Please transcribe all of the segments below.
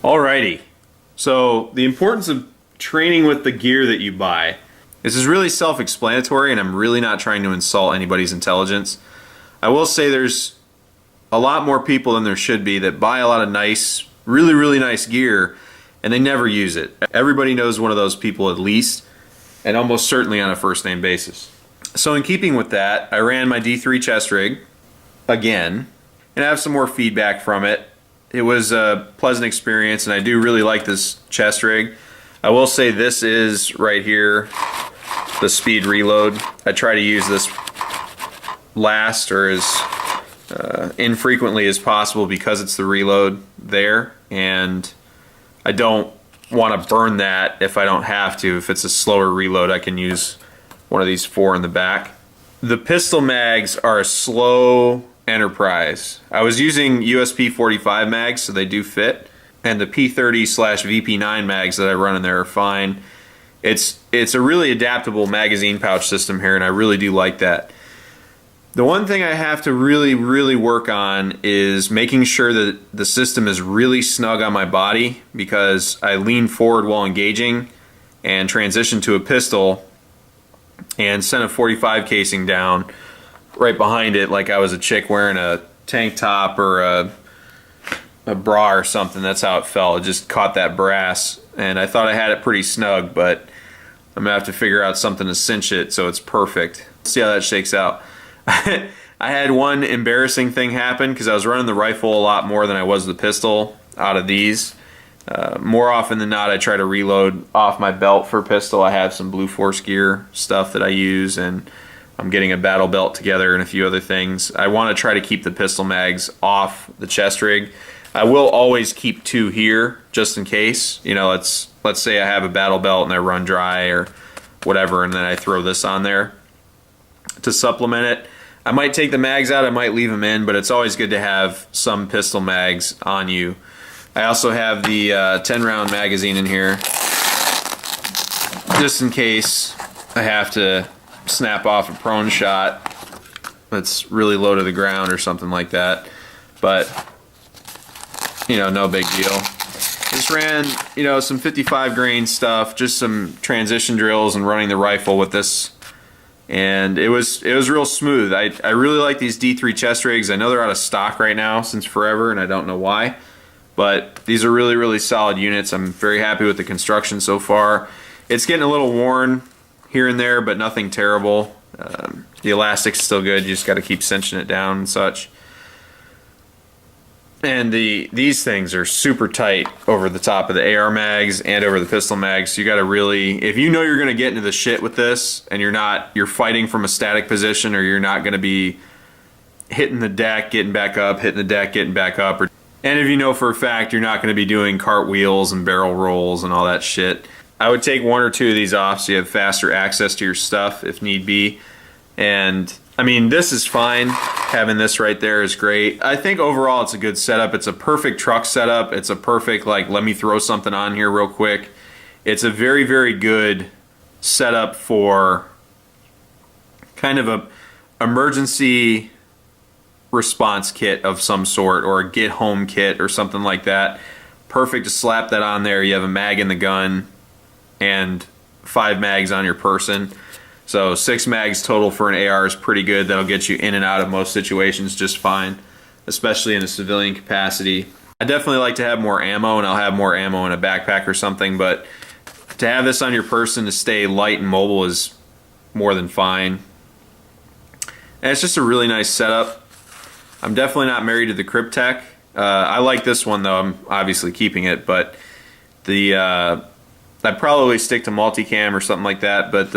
Alrighty, so the importance of training with the gear that you buy. This is really self-explanatory, and I'm really not trying to insult anybody's intelligence. I will say there's a lot more people than there should be that buy a lot of nice, really nice gear, and they never use it. Everybody knows one of those people at least, and almost certainly on a first name basis. So in keeping with that, I ran my D3 chest rig again, and I have some more feedback from it. It was a pleasant experience, and I do really like this chest rig. I will say this is right here, the speed reload. I try to use this last or as infrequently as possible because it's the reload there, and I don't want to burn that if I don't have to. If it's a slower reload, I can use one of these 4 in the back. The pistol mags are a slow enterprise. I was using USP 45 mags, so they do fit, and the P30/VP9 mags that I run in there are fine. It's a really adaptable magazine pouch system here, and I really do like that. The one thing I have to really work on is making sure that the system is really snug on my body, because I lean forward while engaging and transition to a pistol and sent a 45 casing down right behind it like I was a chick wearing a tank top or a bra or something. That's how it felt. It just caught that brass, and I thought I had it pretty snug, but I'm gonna have to figure out something to cinch it so it's perfect. See how that shakes out. I had one embarrassing thing happen because I was running the rifle a lot more than I was the pistol out of these. More often than not, I try to reload off my belt for pistol. I have some Blue Force gear stuff that I use, and I'm getting a battle belt together and a few other things. I want to try to keep the pistol mags off the chest rig. I will always keep 2 here just in case. You know, let's say I have a battle belt and I run dry or whatever, and then I throw this on there to supplement it. I might take the mags out, I might leave them in, but it's always good to have some pistol mags on you. I also have the 10 round magazine in here just in case I have to snap off a prone shot that's really low to the ground or something like that, but you know, no big deal. Just ran, you know, some 55 grain stuff, just some transition drills and running the rifle with this, and it was real smooth. I really like these D3 chest rigs. I know they're out of stock right now since forever, and I don't know why, but these are really solid units. I'm very happy with the construction so far. It's getting a little worn here and there, but nothing terrible. The elastic's still good. You just got to keep cinching it down and such. And these things are super tight over the top of the AR mags and over the pistol mags. So you got to really, if you know you're going to get into the shit with this, and you're fighting from a static position, or you're not going to be hitting the deck, getting back up, hitting the deck, getting back up, and if you know for a fact you're not going to be doing cartwheels and barrel rolls and all that shit, I would take 1 or 2 of these off so you have faster access to your stuff if need be. And I mean, this is fine. Having this right there is great. I think overall it's a good setup. It's a perfect truck setup. It's a perfect, like, let me throw something on here real quick. It's a very good setup for kind of a emergency response kit of some sort, or a get home kit or something like that. Perfect to slap that on there. You have a mag in the gun and 5 mags on your person. So 6 mags total for an AR is pretty good. That'll get you in and out of most situations just fine, especially in a civilian capacity. I definitely like to have more ammo, and I'll have more ammo in a backpack or something, but to have this on your person to stay light and mobile is more than fine. And it's just a really nice setup. I'm definitely not married to the Kryptek. I like this one though. I'm obviously keeping it, but I'd probably stick to multicam or something like that, but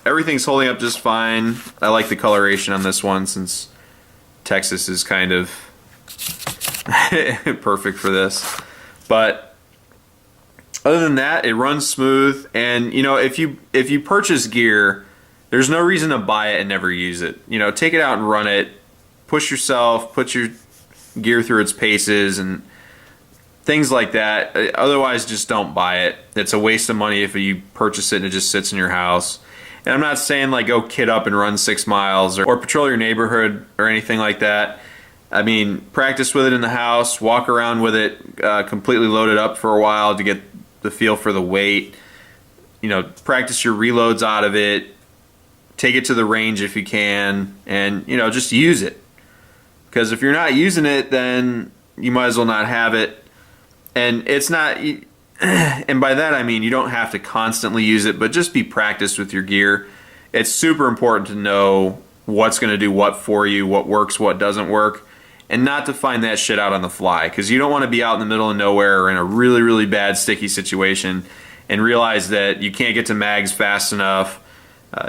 everything's holding up just fine. I like the coloration on this one since Texas is kind of perfect for this. But other than that, it runs smooth, and you know, if you purchase gear, there's no reason to buy it and never use it. You know, take it out and run it, push yourself, put your gear through its paces and things like that. Otherwise, just don't buy it. It's a waste of money if you purchase it and it just sits in your house. And I'm not saying like go kit up and run 6 miles or patrol your neighborhood or anything like that. I mean, practice with it in the house, walk around with it completely loaded up for a while to get the feel for the weight. You know, practice your reloads out of it, take it to the range if you can, and, you know, just use it. Because if you're not using it, then you might as well not have it. And it's not, and by that I mean you don't have to constantly use it, but just be practiced with your gear. It's super important to know what's going to do what for you, what works, what doesn't work, and not to find that shit out on the fly, because you don't want to be out in the middle of nowhere or in a really, really bad sticky situation and realize that you can't get to mags fast enough.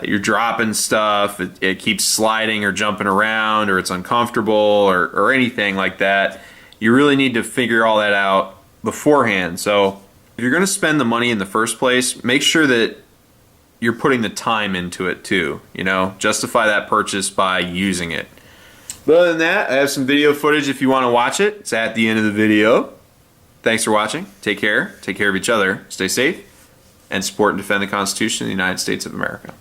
You're dropping stuff, it keeps sliding or jumping around, or it's uncomfortable, or anything like that. You really need to figure all that out beforehand. So if you're going to spend the money in the first place, make sure that you're putting the time into it too. You know, justify that purchase by using it. But other than that, I have some video footage if you want to watch it. It's at the end of the video. Thanks for watching. Take care. Take care of each other. Stay safe. And support and defend the Constitution of the United States of America.